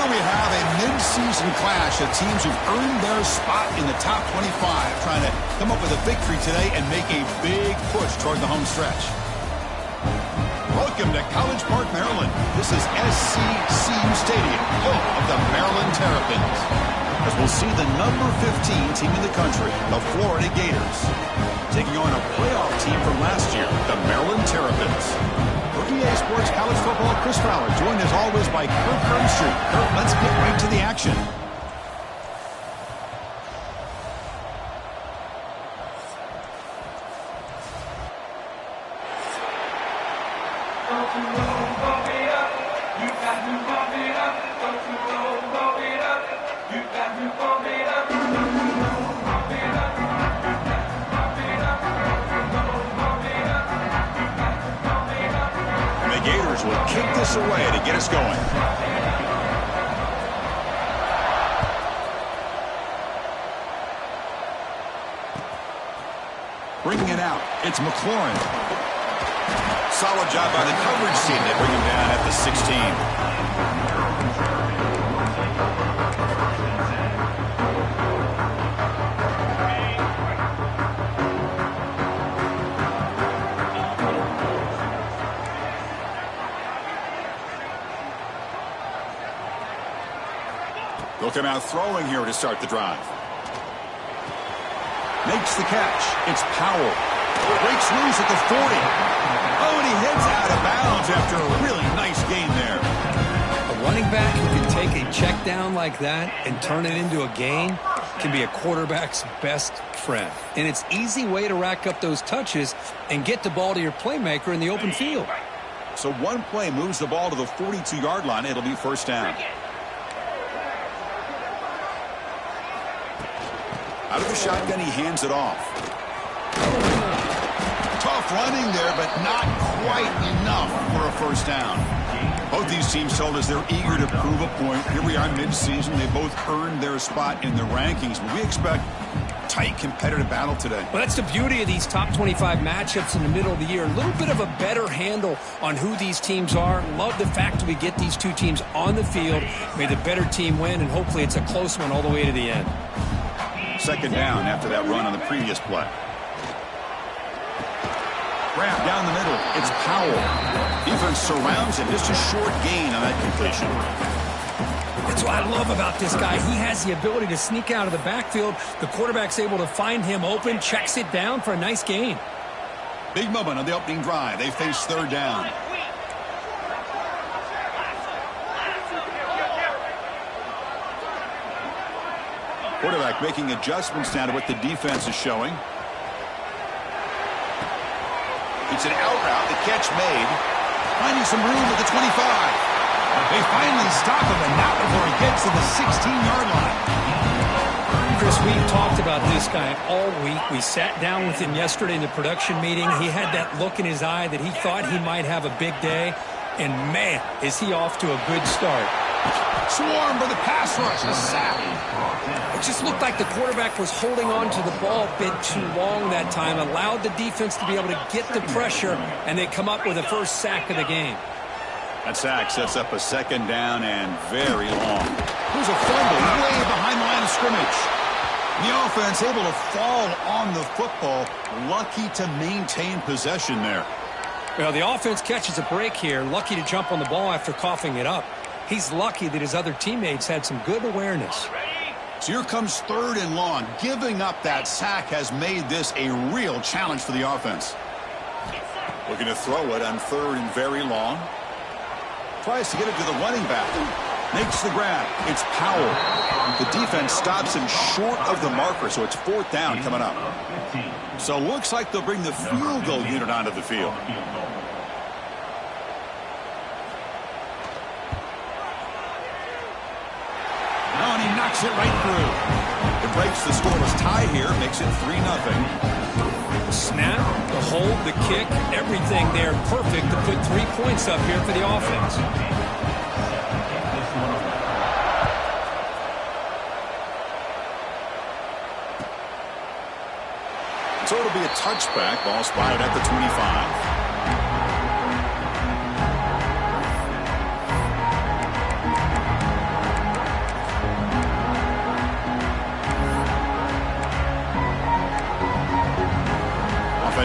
here we have a mid-season clash of teams who've earned their spot in the top 25, trying to come up with a victory today and make a big push toward the home stretch. Welcome to College Park, Maryland. This is SCC Stadium, home of the Maryland Terrapins, as we'll see the number 15 team in the country, the Florida Gators, taking on a playoff team from last year, the Maryland Terrapins. For EA Sports College Football, Chris Fowler, joined as always by Kirk Herbstreit. Kirk, let's get right to the action. Will kick this away to get us going. Bringing it out, it's McLaurin. Solid job by the coverage team. They bring him down at the 16. They'll come out throwing here to start the drive. Makes the catch. It's Powell. Breaks loose at the 40. Oh, and he heads out of bounds after a really nice gain there. A running back who can take a check down like that and turn it into a gain can be a quarterback's best friend. And it's an easy way to rack up those touches and get the ball to your playmaker in the open field. So one play moves the ball to the 42-yard line. It'll be first down. Out of the shotgun, he hands it off. Tough running there, but not quite enough for a first down. Both these teams told us they're eager to prove a point. Here we are mid-season. They both earned their spot in the rankings. But we expect tight, competitive battle today. Well, that's the beauty of these top 25 matchups in the middle of the year. A little bit of a better handle on who these teams are. Love the fact that we get these two teams on the field. May the better team win, and hopefully it's a close one all the way to the end. Second down after that run on the previous play. Grab down the middle. It's Powell. Defense surrounds him. Just a short gain on that completion. That's what I love about this guy. He has the ability to sneak out of the backfield. The quarterback's able to find him open, checks it down for a nice gain. Big moment on the opening drive. They face third down. Quarterback making adjustments now to what the defense is showing. It's an out route. The catch made. Finding some room at the 25. They finally stop him, and not before he gets to the 16-yard line. Chris, we've talked about this guy all week. We sat down with him yesterday in the production meeting. He had that look in his eye that he thought he might have a big day. And, man, is he off to a good start. Swarm for the pass rush. A sack. It just looked like the quarterback was holding on to the ball a bit too long that time, allowed the defense to be able to get the pressure, and they come up with the first sack of the game. That sack sets up a second down and very long. There's a fumble way behind the line of scrimmage. The offense able to fall on the football, lucky to maintain possession there. Well, the offense catches a break here, lucky to jump on the ball after coughing it up. He's lucky that his other teammates had some good awareness. So here comes third and long. Giving up that sack has made this a real challenge for the offense. Looking to throw it on third and very long. Tries to get it to the running back. Makes the grab. It's Powell. The defense stops him short of the marker, so it's fourth down coming up. So looks like they'll bring the field goal unit onto the field. And he knocks it right through. It breaks the scoreless tie here, makes it 3-0. The snap, the hold, the kick, everything there perfect to put 3 points up here for the offense. So it'll be a touchback. Ball spotted at the 25.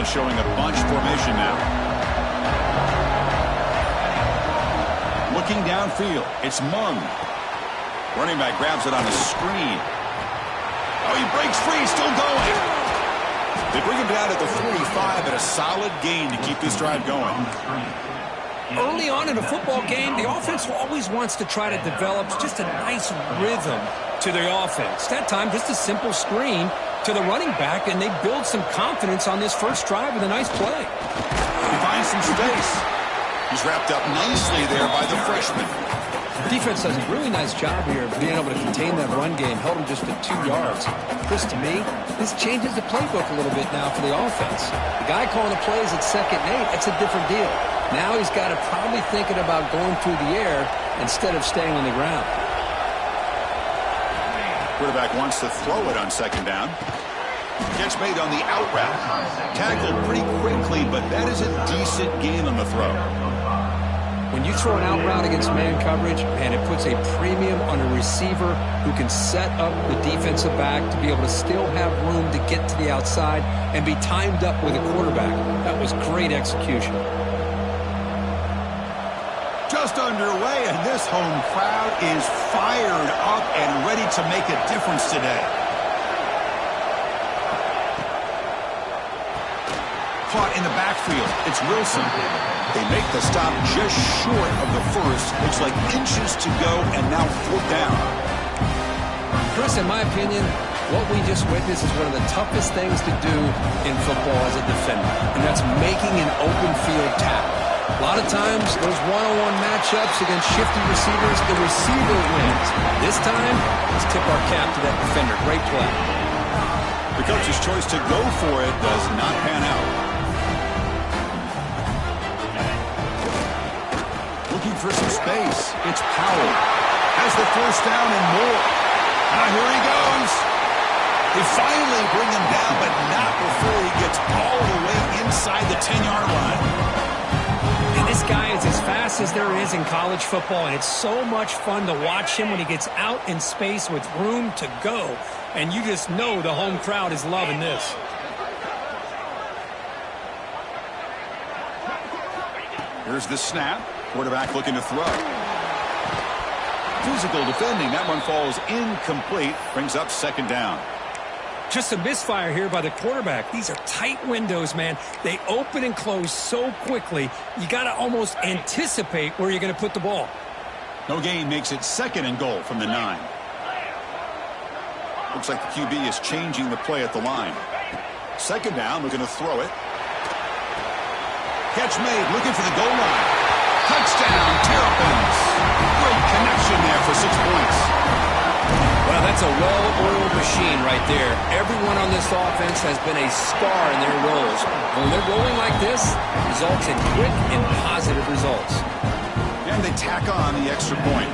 offense showing a bunch formation now. Looking downfield, it's Mung. Running back grabs it on a screen. Oh, he breaks free, still going. They bring him down at the 45 at a solid gain to keep this drive going. Early on in a football game, the offense always wants to try to develop just a nice rhythm to the offense. That time, just a simple screen to the running back, and they build some confidence on this first drive with a nice play. He finds some space. He's wrapped up nicely there by the freshman. Defense does a really nice job here of being able to contain that run game, held him just at 2 yards. Chris, to me, this changes the playbook a little bit now for the offense. The guy calling the plays at 2nd and 8, that's a different deal. Now he's got to probably thinking about going through the air instead of staying on the ground. Quarterback wants to throw it on 2nd down. Catch made on the out route. Tackled pretty quickly, but that is a decent gain on the throw. When you throw an out route against man coverage, man, it puts a premium on a receiver who can set up the defensive back to be able to still have room to get to the outside and be timed up with a quarterback. That was great execution. Just underway, and this home crowd is fired up and ready to make a difference today. Caught in the backfield, it's Wilson. They make the stop just short of the first. Looks like inches to go, and now 4th down. Chris, in my opinion, what we just witnessed is one of the toughest things to do in football as a defender, and that's making an open field tackle. A lot of times, those one-on-one matchups against shifty receivers, the receiver wins. This time, let's tip our cap to that defender. Great play. The coach's choice to go for it does not pan out. Looking for some space. It's Powell. Has the 1st down and more. Now here he goes. They finally bring him down, but not before he gets all the way inside the 10-yard line. This guy is as fast as there is in college football, and it's so much fun to watch him when he gets out in space with room to go. And you just know the home crowd is loving this. Here's the snap. Quarterback looking to throw. Physical defending. That one falls incomplete. Brings up 2nd down. Just a misfire here by the quarterback. These are tight windows, man. They open and close so quickly, you got to almost anticipate where you're going to put the ball. No gain makes it 2nd and goal from the 9. Looks like the QB is changing the play at the line. 2nd down, looking to throw it. Catch made, looking for the goal line. Touchdown, Terrapins. Great connection there for 6 points. Well, that's a well-oiled machine right there. Everyone on this offense has been a star in their roles. When they're rolling like this, results in quick and positive results. And they tack on the extra point.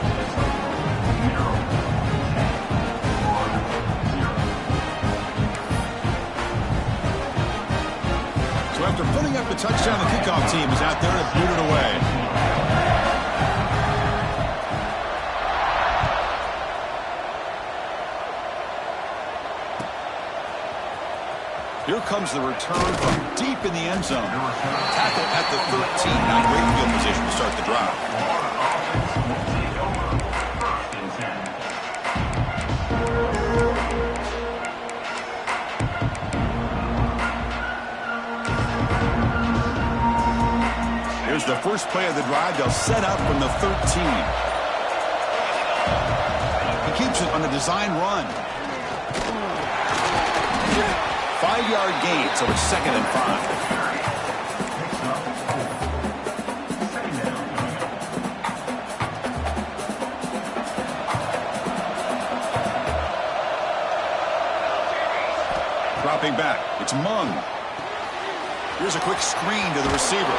So after putting up a touchdown, the kickoff team is out there to boot it away. Here comes the return from deep in the end zone. Tackle at the 13. Not great field position to start the drive. Here's the first play of the drive. They'll set up from the 13. He keeps it on a design run. 5-yard gain, so it's 2nd and 5. Dropping back, it's Mung. Here's a quick screen to the receiver.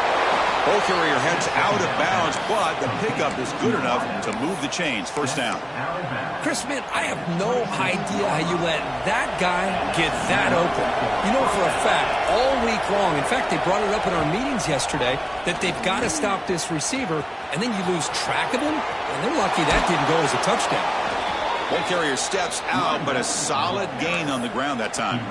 Ball carrier heads out of bounds, but the pickup is good enough to move the chains. 1st down. Chris, man, I have no idea how you let that guy get that open. You know for a fact, all week long, in fact, they brought it up in our meetings yesterday, that they've got to stop this receiver, and then you lose track of him, and they're lucky that didn't go as a touchdown. Ball carrier steps out, but a solid gain on the ground that time.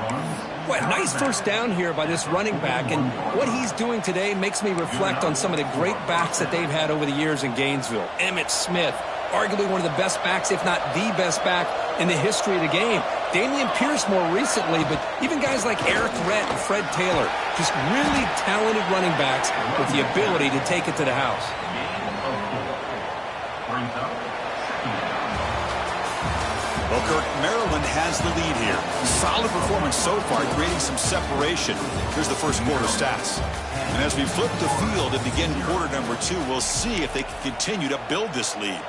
Well, nice first down here by this running back, and what he's doing today makes me reflect on some of the great backs that they've had over the years in Gainesville. Emmitt Smith, arguably one of the best backs, if not the best back in the history of the game. Damian Pierce more recently, but even guys like Eric Rhett and Fred Taylor, just really talented running backs with the ability to take it to the house. Well, Kirk, Maryland has the lead here. Solid performance so far, creating some separation. Here's the first quarter stats. And as we flip the field and begin quarter number 2, we'll see if they can continue to build this lead.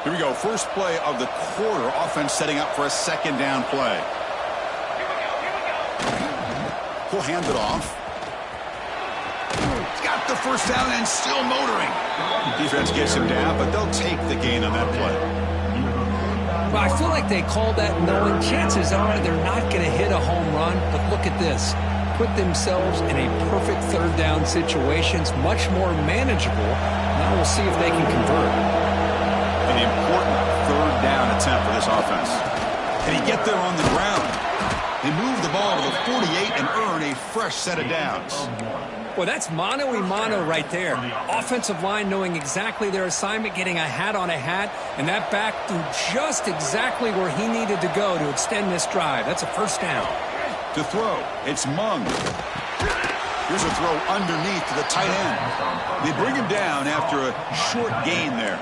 Here we go. First play of the quarter. Offense setting up for a second down play. He'll hand it off. He's got the first down and still motoring. Defense gets him down, but they'll take the gain on that play. Well, I feel like they called that knowing chances are they're not going to hit a home run. But look at this. Put themselves in a perfect third down situation. It's much more manageable. Now we'll see if they can convert. An important third down attempt for this offense. Can he get there on the ground? They move the ball to the 48 and earn a fresh set of downs. Well, that's mano-a-mano right there. Offensive line knowing exactly their assignment, getting a hat on a hat, and that back threw just exactly where he needed to go to extend this drive. That's a first down. To throw, it's Mung. Here's a throw underneath to the tight end. They bring him down after a short gain there.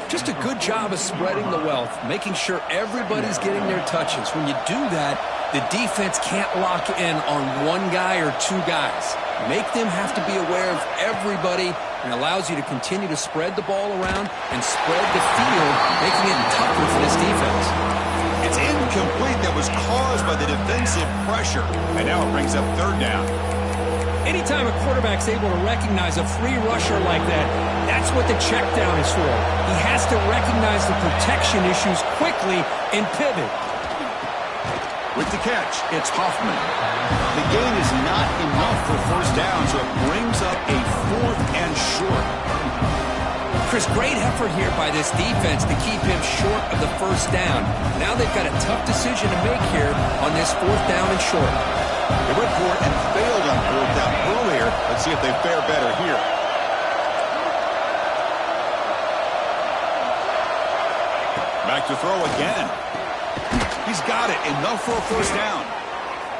Just a good job of spreading the wealth, making sure everybody's getting their touches. When you do that, the defense can't lock in on one guy or two guys. Make them have to be aware of everybody, and allows you to continue to spread the ball around and spread the field, making it tougher for this defense. It's incomplete. That was caused by the defensive pressure, and now it brings up third down. Anytime a quarterback's able to recognize a free rusher like that, that's what the check down is for. He has to recognize the protection issues quickly and pivot. With the catch, it's Hoffman. The gain is not enough for first down, so it brings up a fourth and short. Chris, great effort here by this defense to keep him short of the first down. Now they've got a tough decision to make here on this fourth down and short. They went for it and failed on fourth down earlier. Let's see if they fare better here. Back to throw again. He's got it. Enough for a first down.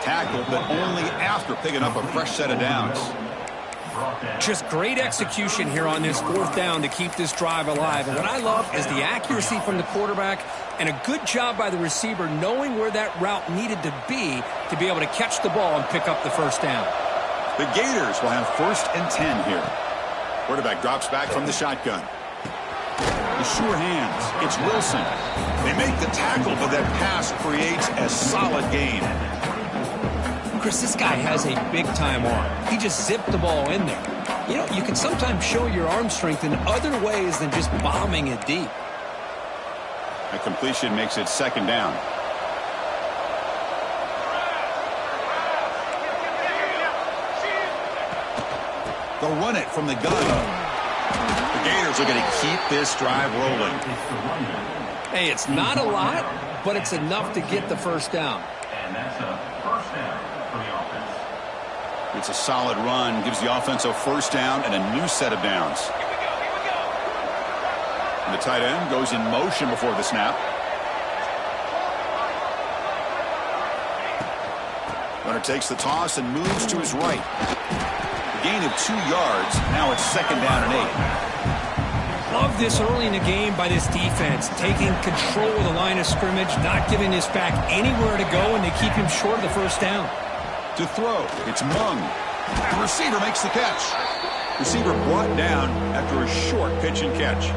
Tackled, but only after picking up a fresh set of downs. Just great execution here on this fourth down to keep this drive alive. And what I love is the accuracy from the quarterback and a good job by the receiver knowing where that route needed to be able to catch the ball and pick up the first down. The Gators will have 1st and 10 here. Quarterback drops back from the shotgun. The sure hands. It's Wilson. They make the tackle, but that pass creates a solid gain. Chris, this guy has a big-time arm. He just zipped the ball in there. You know, you can sometimes show your arm strength in other ways than just bombing it deep. A completion makes it second down. They'll run it from the gun. The Gators are going to keep this drive rolling. Hey, it's not a lot, but it's enough to get the first down. And that's a first down for the offense. It's a solid run, gives the offense a first down and a new set of downs. And the tight end goes in motion before the snap. Runner takes the toss and moves to his right. A gain of 2 yards. Now it's second down and 8. Love this early in the game by this defense, taking control of the line of scrimmage, not giving this back anywhere to go, and they keep him short of the first down. To throw, it's Mung. The receiver makes the catch. Receiver brought down after a short pitch and catch.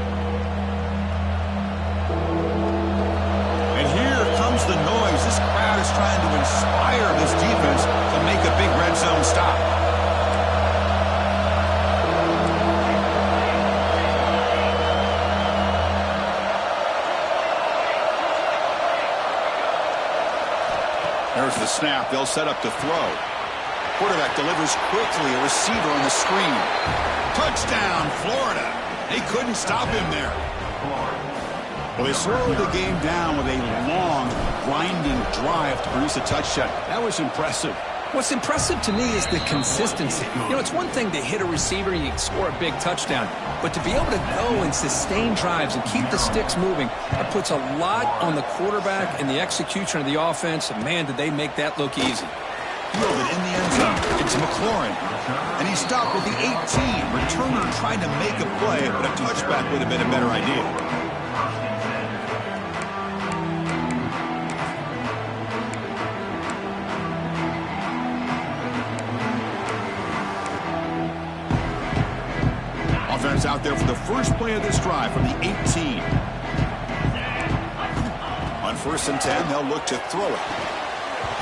And here comes the noise. This crowd is trying to inspire this defense to make a big red zone stop. There's the snap. They'll set up to throw. Quarterback delivers quickly, a receiver on the screen. Touchdown, Florida. They couldn't stop him there. Well, they slowed the game down with a long, grinding drive to produce a touchdown. That was impressive. What's impressive to me is the consistency. You know, it's one thing to hit a receiver and you score a big touchdown, but to be able to go and sustain drives and keep the sticks moving, that puts a lot on the quarterback and the execution of the offense, and man, did they make that look easy. Fielded in the end zone. It's McLaurin. And he stopped with the 18. Returner trying to make a play, but a touchback would have been a better idea. Offense out there for the first play of this drive from the 18. On 1st and 10, they'll look to throw it.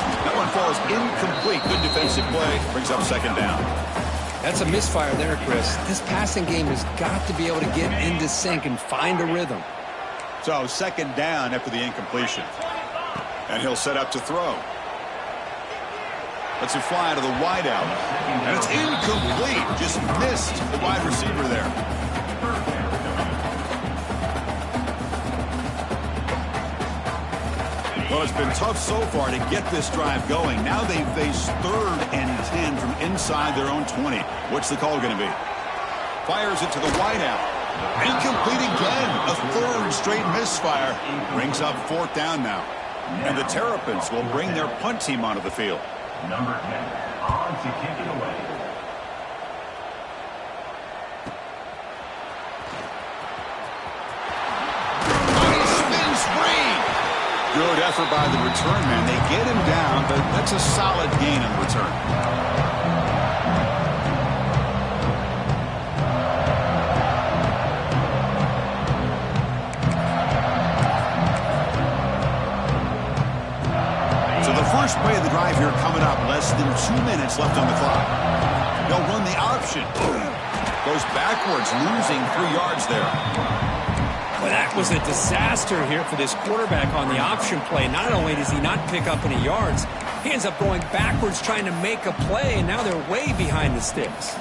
That one falls incomplete. Good defensive play. Brings up 2nd down. That's a misfire there, Chris. This passing game has got to be able to get into sync and find a rhythm. So 2nd down after the incompletion. And he'll set up to throw. Lets it fly to the wideout. And it's incomplete. Just missed the wide receiver there. Well, it's been tough so far to get this drive going. Now they face 3rd and 10 from inside their own 20. What's the call going to be? Fires it to the wideout. Incomplete again. A 3rd straight misfire. Brings up 4th down now. And the Terrapins will bring their punt team onto the field. Number 10, on to kick it away. Good effort by the return man. They get him down, but that's a solid gain on return. So the first play of the drive here coming up. Less than 2 minutes left on the clock. They'll run the option. Goes backwards, losing 3 yards there. Well, that was a disaster here for this quarterback on the option play. Not only does he not pick up any yards, he ends up going backwards trying to make a play, and now they're way behind the sticks.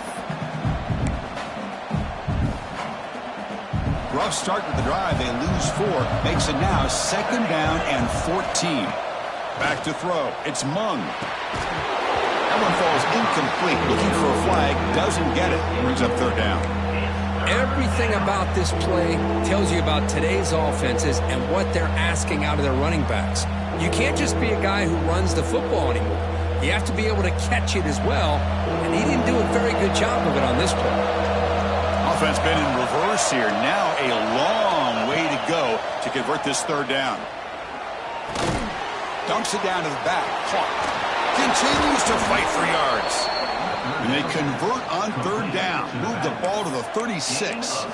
Rough start with the drive. They lose 4. Makes it now 2nd down and 14. Back to throw. It's Mung. That one falls incomplete. Looking for a flag. Doesn't get it. Brings up 3rd down. Everything about this play tells you about today's offenses and what they're asking out of their running backs. You can't just be a guy who runs the football anymore. You have to be able to catch it as well, and he didn't do a very good job of it on this play. Offense been in reverse here. Now a long way to go to convert this 3rd down. Dunks it down to the back. Caught. Continues to fight for yards. And they convert on 3rd down. Move the ball to the 36.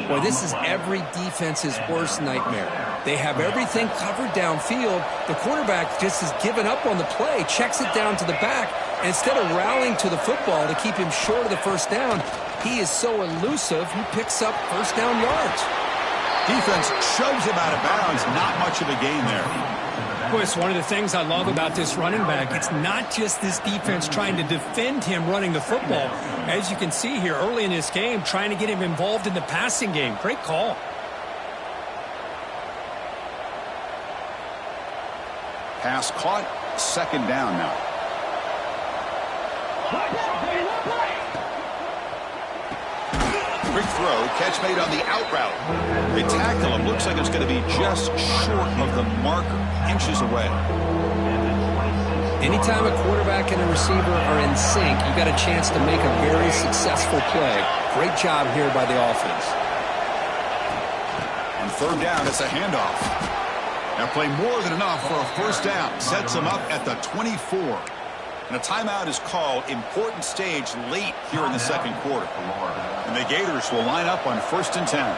Boy, this is every defense's worst nightmare. They have everything covered downfield. The quarterback just has given up on the play, checks it down to the back, and instead of rallying to the football to keep him short of the 1st down, he is so elusive, he picks up 1st down yards. Defense shoves him out of bounds. Not much of a gain there. Boy, it's one of the things I love about this running back. It's not just this defense trying to defend him running the football. As you can see here early in this game, trying to get him involved in the passing game. Great call. Pass caught. 2nd down now. Quick throw. Catch made on the out route. They tackle him. Looks like it's going to be just short of the marker. Inches away. Anytime a quarterback and a receiver are in sync, you got a chance to make a very successful play. Great job here by the offense. On 3rd down, it's a handoff. Now play more than enough for a 1st down. Sets them up at the 24. And a timeout is called. Important stage late here in the 2nd quarter. And the Gators will line up on 1st and 10.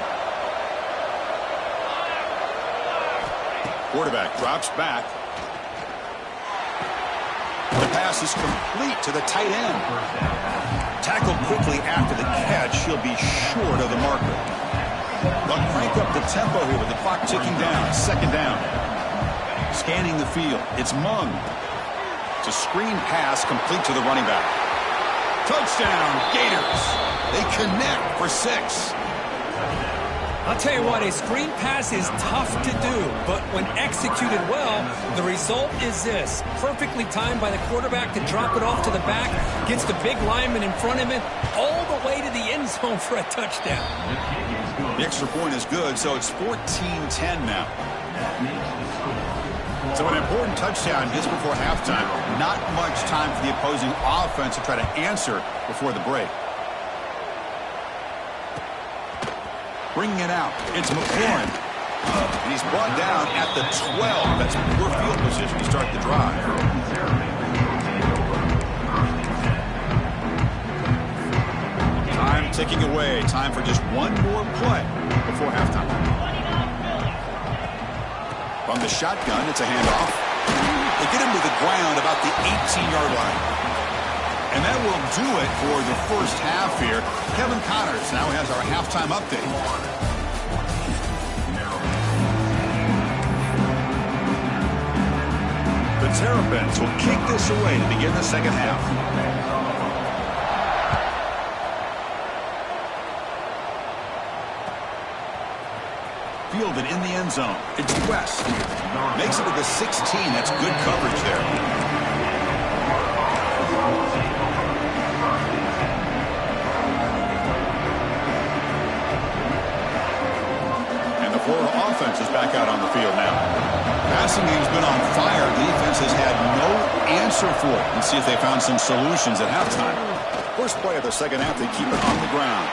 Quarterback drops back. The pass is complete to the tight end. Tackled quickly after the catch. He'll be short of the marker. They'll crank up the tempo here with the clock ticking down. 2nd down. Scanning the field. It's Mung. It's a screen pass complete to the running back. Touchdown, Gators. They connect for 6. I'll tell you what, a screen pass is tough to do, but when executed well, the result is this. Perfectly timed by the quarterback to drop it off to the back, gets the big lineman in front of him, all the way to the end zone for a touchdown. The extra point is good, so it's 14-10 now. So an important touchdown just before halftime. Not much time for the opposing offense to try to answer before the break. Bringing it out, it's McLaurin. And he's brought down at the 12. That's poor field position to start the drive. Time ticking away. Time for just one more play before halftime. From the shotgun, it's a handoff. They get him to the ground about the 18-yard line. And that will do it for the first half here. Kevin Connors now has our halftime update. The Terrapins will kick this away to begin the second half. Fielded in the end zone. It's West. Makes it to the 16. That's good coverage there. Florida offense is back out on the field now. Passing game's been on fire. Defense has had no answer for it. Let's see if they found some solutions at halftime. First play of the second half, they keep it on the ground.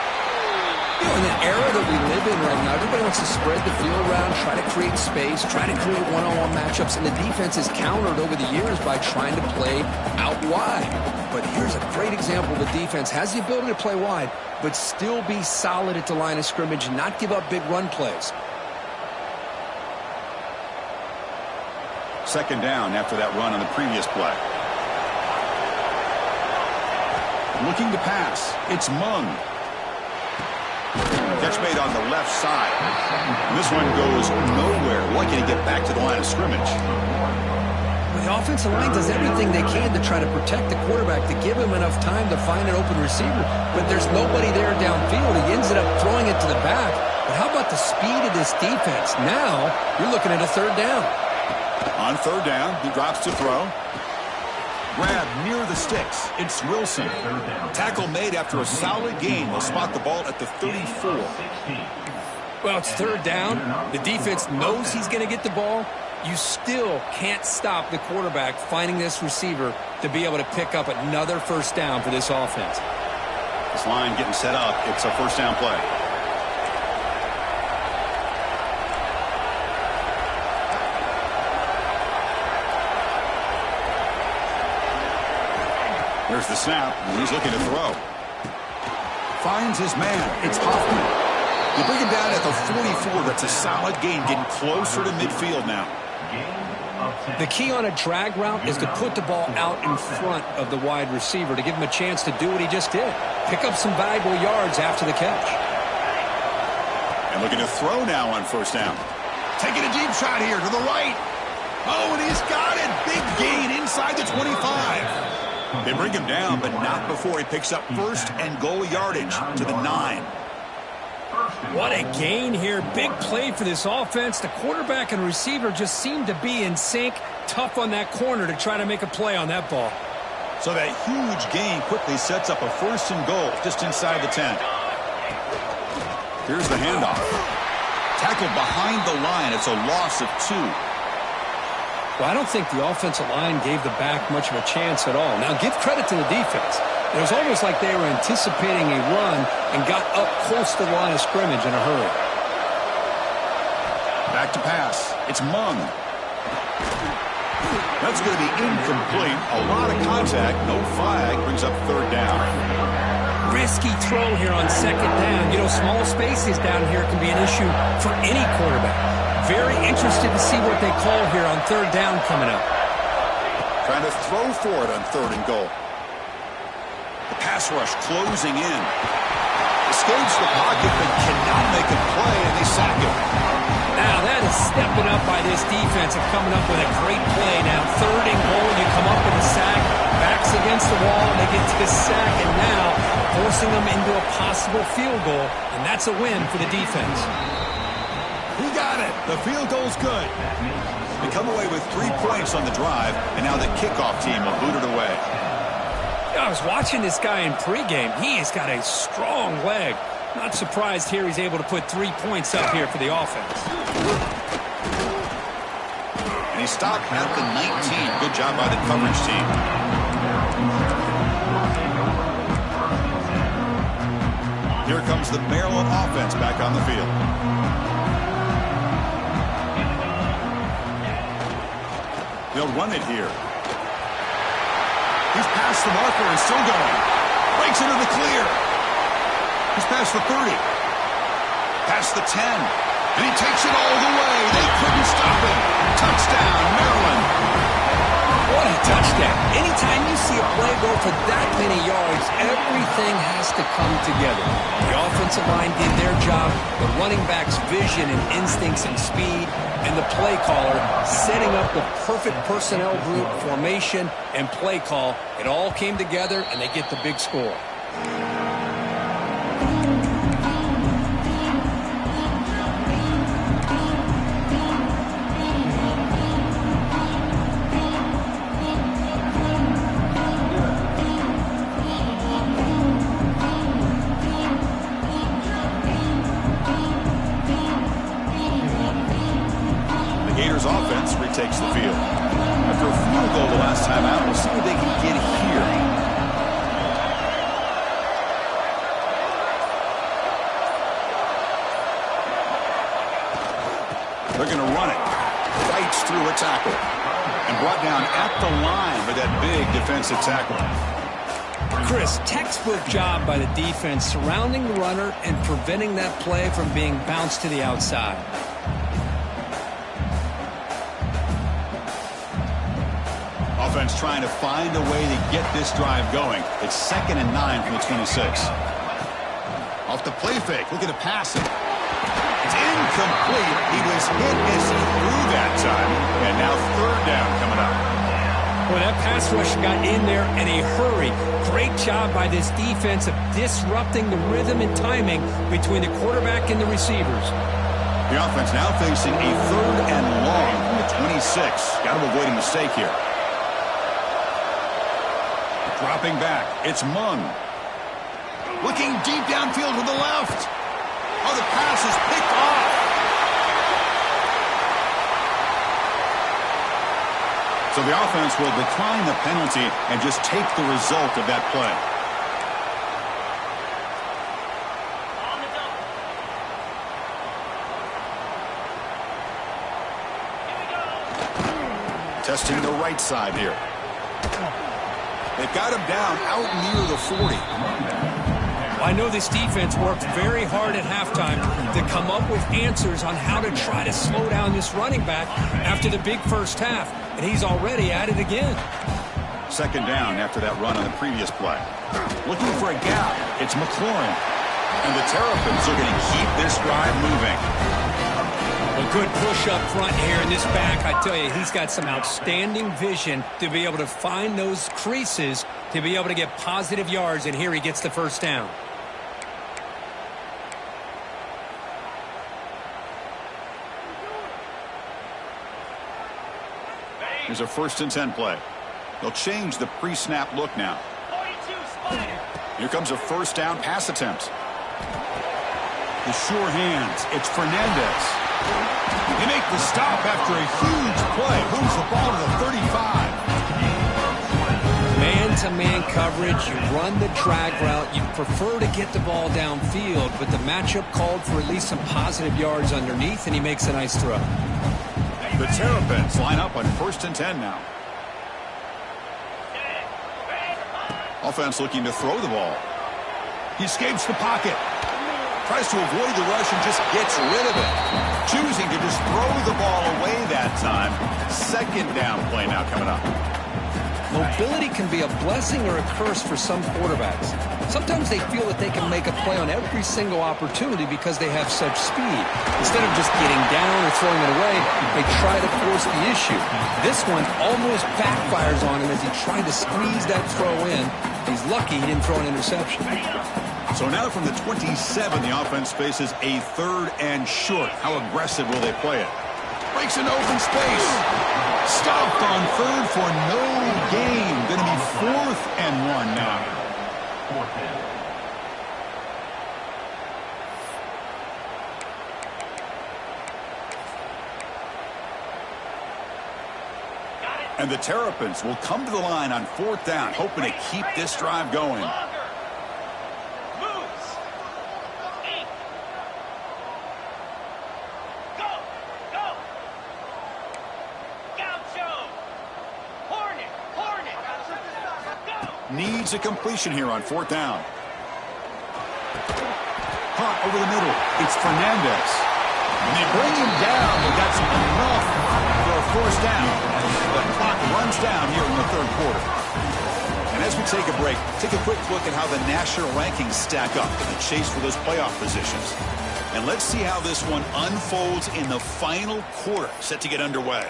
You know, in the era that we live in right now, everybody wants to spread the field around, try to create space, try to create one-on-one matchups, and the defense is countered over the years by trying to play out wide. But here's a great example. The defense has the ability to play wide, but still be solid at the line of scrimmage and not give up big run plays. Second down after that run on the previous play. Looking to pass. It's Mung. Catch made on the left side. This one goes nowhere. Lucky to get back to the line of scrimmage. The offensive line does everything they can to try to protect the quarterback, to give him enough time to find an open receiver. But there's nobody there downfield. He ends up throwing it to the back. But how about the speed of this defense? Now you're looking at a third down. On third down, he drops to throw. Grab near the sticks. It's Wilson. Tackle made after a solid gain. They'll spot the ball at the 34. Well, it's third down. The defense knows he's going to get the ball. You still can't stop the quarterback finding this receiver to be able to pick up another first down for this offense. This line getting set up. It's a first down play. There's the snap, and he's looking to throw. Finds his man. It's Hoffman. They bring him down at the 44. That's a solid gain, getting closer to midfield now. The key on a drag route is to put the ball out in front of the wide receiver to give him a chance to do what he just did. Pick up some valuable yards after the catch. And looking to throw now on first down. Taking a deep shot here to the right. Oh, and he's got it. Big gain inside the 25. They bring him down, but not before he picks up first and goal yardage to the 9. What a gain here. Big play for this offense. The quarterback and receiver just seem to be in sync. Tough on that corner to try to make a play on that ball. So that huge gain quickly sets up a first and goal just inside the 10. Here's the handoff. Tackled behind the line. It's a loss of 2. Well, I don't think the offensive line gave the back much of a chance at all. Now, give credit to the defense. It was almost like they were anticipating a run and got up close to the line of scrimmage in a hurry. Back to pass. It's Mung. That's going to be incomplete. A lot of contact. No flag. Brings up third down. Risky throw here on second down. You know, small spaces down here can be an issue for any quarterback. Very interested to see what they call here on third down coming up. Trying to throw for it on third and goal. The pass rush closing in. Escapes the pocket but cannot make a play, and they sack him. Now that is stepping up by this defense and coming up with a great play. Now 3rd and goal, you come up with a sack, backs against the wall, and they get this sack, and now forcing them into a possible field goal, and that's a win for the defense. He got it. The field goal's good. They come away with 3 points on the drive, and now the kickoff team will boot it away. I was watching this guy in pregame. He has got a strong leg. Not surprised here he's able to put 3 points up here for the offense. And he stopped at the 19. Good job by the coverage team. Here comes the Maryland offense back on the field. They'll run it here. He's past the marker and still going. Breaks into the clear. He's past the 30. Past the 10. And he takes it all the way. They couldn't stop him. Touchdown, Maryland. What a touchdown. Anytime you see a play go for that many yards, everything has to come together. The offensive line did their job, the running back's vision and instincts and speed, and the play caller setting up the perfect personnel group, formation, and play call. It all came together, and they get the big score. Offense retakes the field. After a field goal the last time out, we'll see what they can get here. They're going to run it. Fights through a tackle. And brought down at the line with that big defensive tackle. Chris, textbook job by the defense surrounding the runner and preventing that play from being bounced to the outside. Offense trying to find a way to get this drive going. It's 2nd and 9 from the 26. Off the play fake, looking to pass it. It's incomplete. He was hit as he threw that time. And now 3rd down coming up. Well, that pass rush got in there in a hurry. Great job by this defense of disrupting the rhythm and timing between the quarterback and the receivers. The offense now facing a 3rd and long from the 26. Got to avoid a mistake here. Dropping back, it's Mung. Looking deep downfield to the left. Oh, the pass is picked off. So the offense will decline the penalty and just take the result of that play. Testing the right side here. They've got him down out near the 40. I know this defense worked very hard at halftime to come up with answers on how to try to slow down this running back after the big first half, and he's already at it again. 2nd down after that run on the previous play. Looking for a gap. It's McLaurin. And the Terrapins are going to keep this drive moving. A good push up front here in this back. I tell you, he's got some outstanding vision to be able to find those creases, to be able to get positive yards, and here he gets the 1st down. Here's a 1st and 10 play. They'll change the pre-snap look now. Here comes a 1st down pass attempt. The sure hands. It's Fernandez. They make the stop after a huge play. Moves the ball to the 35. Man-to-man coverage. You run the drag route. You prefer to get the ball downfield, but the matchup called for at least some positive yards underneath, and he makes a nice throw. The Terrapins line up on 1st and 10 now. Offense looking to throw the ball. He escapes the pocket. Tries to avoid the rush and just gets rid of it. Choosing to just throw the ball away that time. 2nd down play now coming up. Mobility can be a blessing or a curse for some quarterbacks. Sometimes they feel that they can make a play on every single opportunity because they have such speed. Instead of just getting down or throwing it away, they try to force the issue. This one almost backfires on him as he tried to squeeze that throw in. He's lucky he didn't throw an interception. So now from the 27, the offense faces a 3rd and short. How aggressive will they play it? Breaks into open space. Stopped on 3rd for no gain. Going to be 4th and 1 now. 4th down. And the Terrapins will come to the line on 4th down, hoping to keep this drive going. Needs a completion here on 4th down. Hunt over the middle. It's Fernandez. And they bring him down, but that's enough for a 1st down. The clock runs down here in the 3rd quarter. And as we take a break, take a quick look at how the national rankings stack up in the chase for those playoff positions. And let's see how this one unfolds in the final quarter, set to get underway.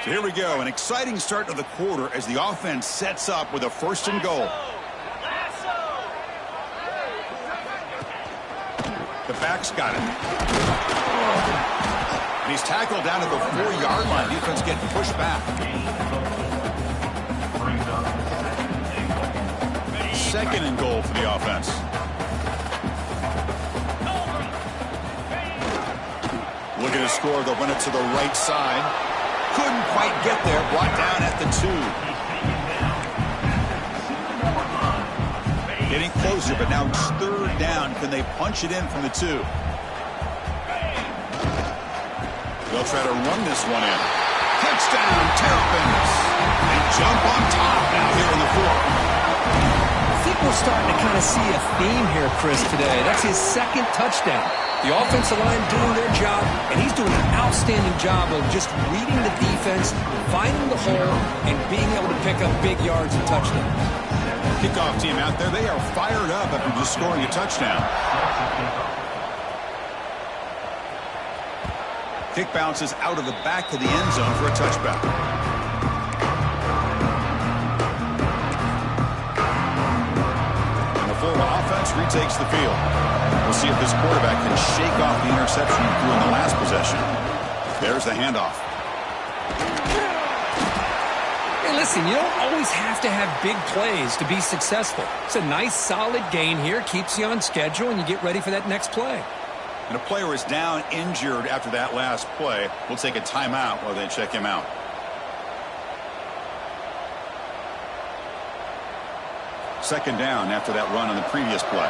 So here we go, an exciting start to the quarter as the offense sets up with a 1st and goal. The back's got it. And he's tackled down at the 4-yard line. Defense getting pushed back. 2nd and goal for the offense. Looking to score, they'll run it to the right side. Couldn't quite get there, brought down at the 2. Getting closer, but now it's 3rd down. Can they punch it in from the 2? They'll try to run this one in. Touchdown, Terrapins. They jump on top now here in the 4th. I think we're starting to kind of see a theme here, Chris, today. That's his 2nd touchdown. The offensive line doing their job, and he's doing an outstanding job of just reading the defense, finding the hole, and being able to pick up big yards and touchdowns. Kickoff team out there, they are fired up after just scoring a touchdown. Kick bounces out of the back of the end zone for a touchback. And the Florida offense retakes the field. We'll see if this quarterback can shake off the interception he threw in the last possession. There's the handoff. Hey, listen, you don't always have to have big plays to be successful. It's a nice, solid gain here. Keeps you on schedule, and you get ready for that next play. And a player is down injured after that last play. We'll take a timeout while they check him out. Second down after that run on the previous play.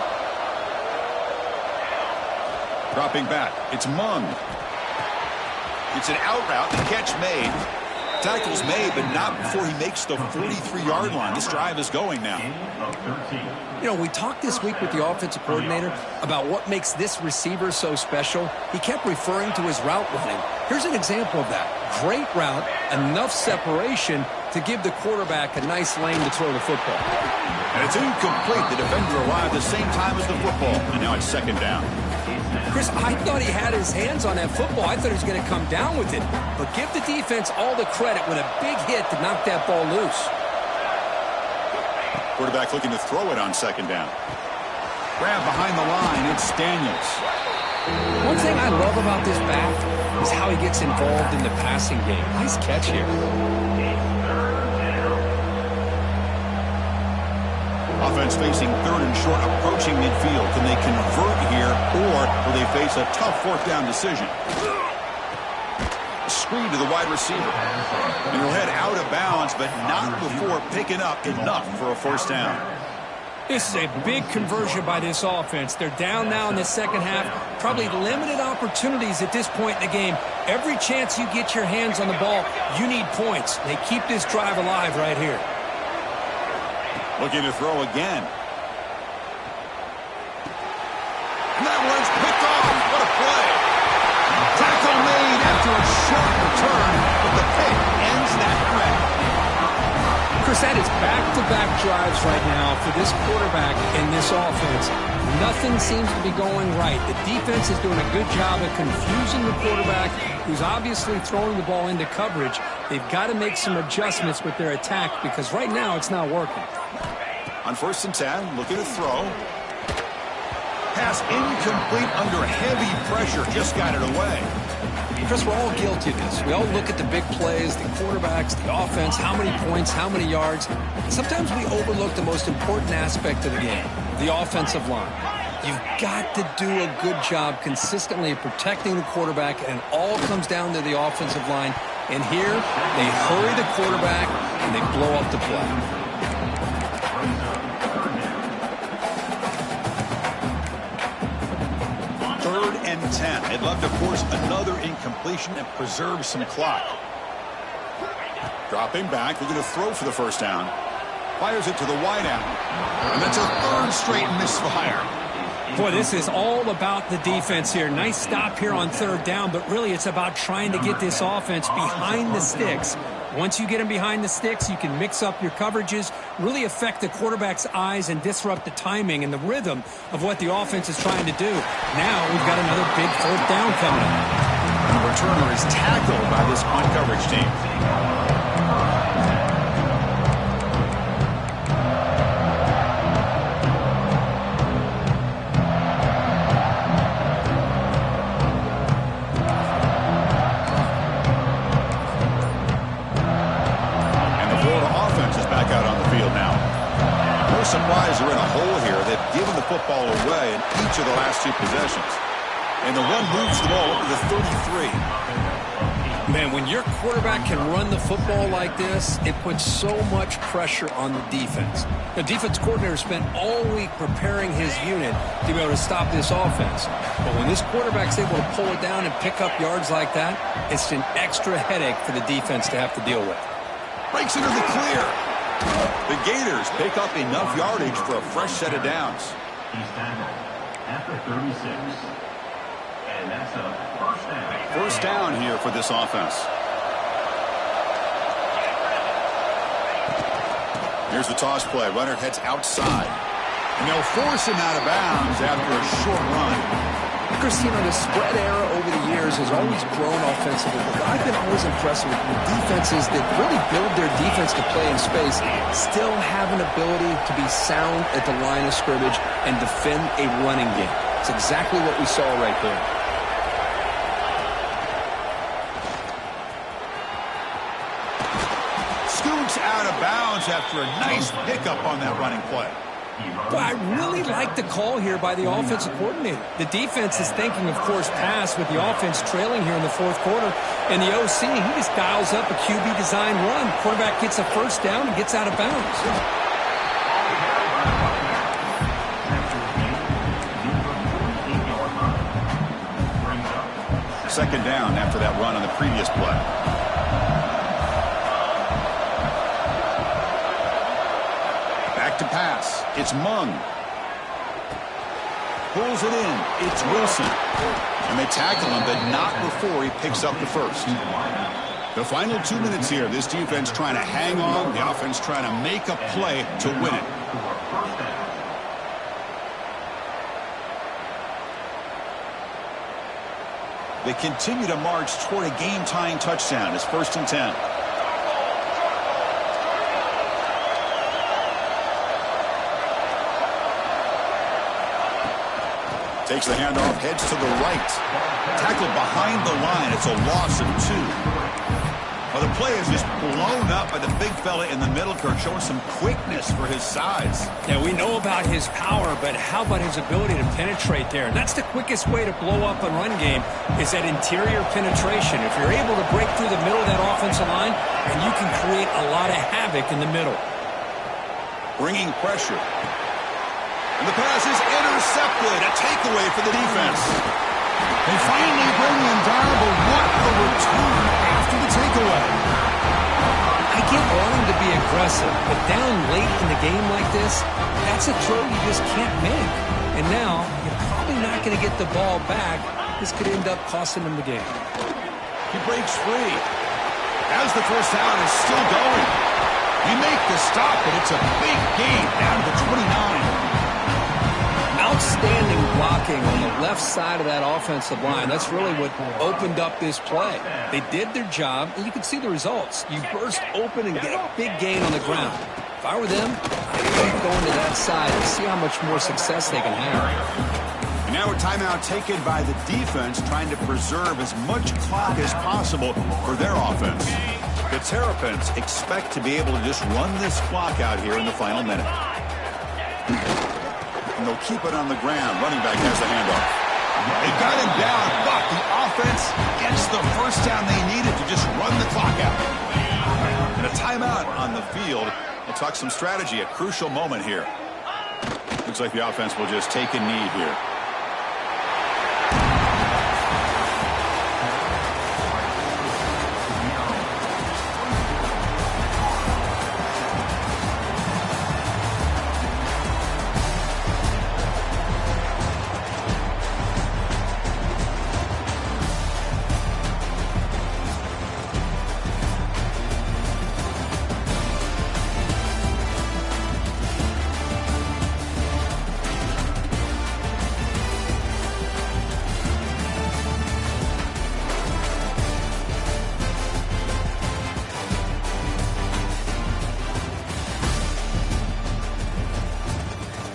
Dropping back, it's Mung. It's an out route, the catch made. Tackle's made, but not before he makes the 43-yard line. This drive is going now. You know, we talked this week with the offensive coordinator about what makes this receiver so special. He kept referring to his route running. Here's an example of that. Great route, enough separation to give the quarterback a nice lane to throw the football. And it's incomplete. The defender arrived the same time as the football, and now it's 2nd down. Chris, I thought he had his hands on that football. I thought he was going to come down with it. But give the defense all the credit with a big hit to knock that ball loose. Quarterback looking to throw it on 2nd down. Grab behind the line, it's Daniels. One thing I love about this back is how he gets involved in the passing game. Nice catch here. Offense facing 3rd and short, approaching midfield. Can they convert here, or will they face a tough 4th down decision? A screen to the wide receiver. And he'll head out of bounds, but not before picking up enough for a 1st down. This is a big conversion by this offense. They're down now in the second half. Probably limited opportunities at this point in the game. Every chance you get your hands on the ball, you need points. They keep this drive alive right here. Looking to throw again. And that one's picked off. What a play. Tackle made after a short return, but the pick ends that threat. Chris, Brissett is back-to-back drives right now for this quarterback and this offense. Nothing seems to be going right. The defense is doing a good job of confusing the quarterback, who's obviously throwing the ball into coverage. They've got to make some adjustments with their attack because right now it's not working. On 1st and 10, looking to throw. Pass incomplete under heavy pressure. Just got it away. Chris, we're all guilty of this. We all look at the big plays, the quarterbacks, the offense, how many points, how many yards. Sometimes we overlook the most important aspect of the game, the offensive line. You've got to do a good job consistently of protecting the quarterback, and it all comes down to the offensive line. And here, they hurry the quarterback, and they blow up the play. 3rd and 10. They'd love to force another incompletion and preserve some clock. Dropping back, looking to throw for the 1st down. Fires it to the wideout. And that's a 3rd straight misfire. Boy, this is all about the defense here. Nice stop here on 3rd down, but really it's about trying to get this offense behind the sticks. Once you get them behind the sticks, you can mix up your coverages, really affect the quarterback's eyes and disrupt the timing and the rhythm of what the offense is trying to do. Now we've got another big 4th down coming up. And the returner is tackled by this punt coverage team. Surprise, they're in a hole here. They've given the football away in each of the last 2 possessions. And the run moves the ball up to the 33. Man, when your quarterback can run the football like this, it puts so much pressure on the defense. The defense coordinator spent all week preparing his unit to be able to stop this offense. But when this quarterback's able to pull it down and pick up yards like that, it's an extra headache for the defense to have to deal with. Breaks into the clear. The Gators pick up enough yardage for a fresh set of downs. He's tackled at the 36. And that's a 1st down. 1st down here for this offense. Here's the toss play. Runner heads outside. And they'll force him out of bounds after a short run. Christina, the spread era over the years has always grown offensively, but I've been always impressed with defenses that really build their defense to play in space, still have an ability to be sound at the line of scrimmage and defend a running game. It's exactly what we saw right there. Scoots out of bounds after a nice pickup on that running play. Well, I really like the call here by the offensive coordinator. The defense is thinking, of course, pass with the offense trailing here in the 4th quarter. And the OC, he just dials up a QB design run. Quarterback gets a 1st down and gets out of bounds. Second down after that run on the previous play. To pass. It's Mung. Pulls it in. It's Wilson. And they tackle him, but not before he picks up the 1st. The final 2 minutes here. This defense trying to hang on. The offense trying to make a play to win it. They continue to march toward a game-tying touchdown. It's 1st and 10. Takes the handoff, heads to the right. Tackled behind the line. It's a loss of 2. Well, the play is just blown up by the big fella in the middle, Kirk, showing some quickness for his size. Yeah, we know about his power, but how about his ability to penetrate there? And that's the quickest way to blow up a run game is that interior penetration. If you're able to break through the middle of that offensive line, and you can create a lot of havoc in the middle. Bringing pressure. And the pass is intercepted. A takeaway for the defense. They finally bring him down, but what a return after the takeaway. I get wanting to be aggressive, but down late in the game like this, that's a throw you just can't make. And now, you're probably not going to get the ball back. This could end up costing him the game. He breaks free. As the 1st down is still going. You make the stop, but it's a big gain down to the 29. Outstanding blocking on the left side of that offensive line. That's really what opened up this play. They did their job, and you can see the results. You burst open and get a big gain on the ground. If I were them, I'd keep going to that side and see how much more success they can have. And now a timeout taken by the defense, trying to preserve as much clock as possible for their offense. The Terrapins expect to be able to just run this clock out here in the final minute. And they'll keep it on the ground. Running back has the handoff. They got him down, but the offense gets the first down they needed to just run the clock out. And a timeout on the field. We'll talk some strategy, a crucial moment here. Looks like the offense will just take a knee here.